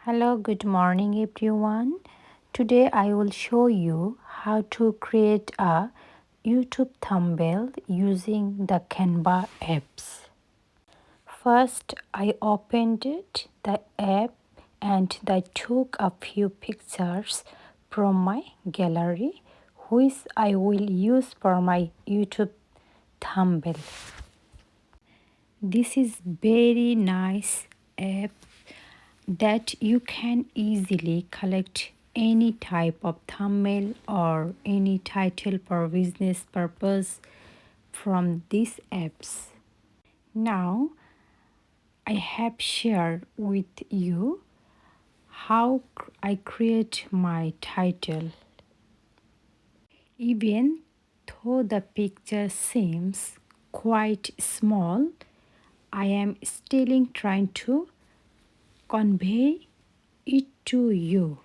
Hello, good morning everyone. Today I will show you how to create a YouTube thumbnail using the Canva apps. First, I opened the app and I took a few pictures from my gallery, which I will use for my YouTube thumbnail. This is very nice app that you can easily collect any type of thumbnail or any title for business purpose from these apps. Now I have shared with you how I create my title. Even though the picture seems quite small, I am still trying to convey it to you.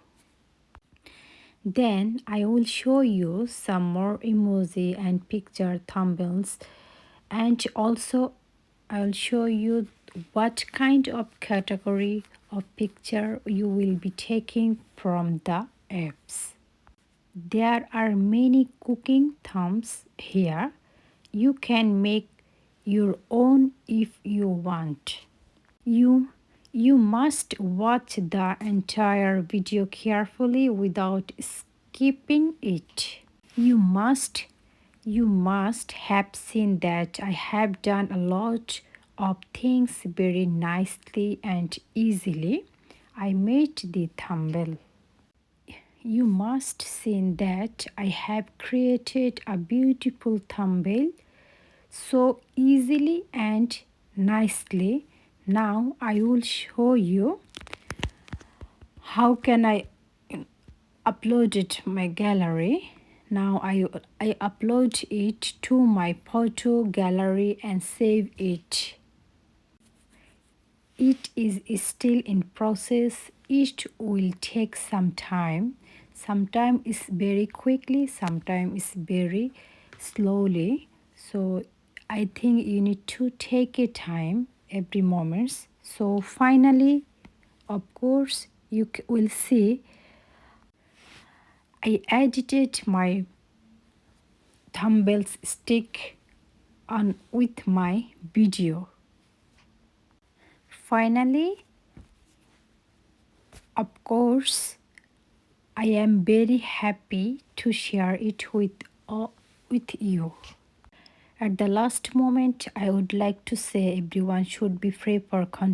Then I will show you some more emoji and picture thumbnails, and also I will show you what kind of category of picture you will be taking from the apps. There are many cooking thumbs here. You can make your own if you want. You must watch the entire video carefully without skipping it. You must have seen that I have done a lot of things very nicely and easily. I made the thumbnail. You must seen that I have created a beautiful thumbnail so easily and nicely. Now I will show you how can I upload it my gallery. Now I upload it to my photo gallery and save it. It is still in process. It will take some time. Sometimes it's very quickly, sometimes it's very slowly. So I think you need to take a time every moment. So finally, of course, you will see I edited my thumbnails stick on with my video. Finally, of course, I am very happy to share it with you. At the last moment, I would like to say everyone should be free for content.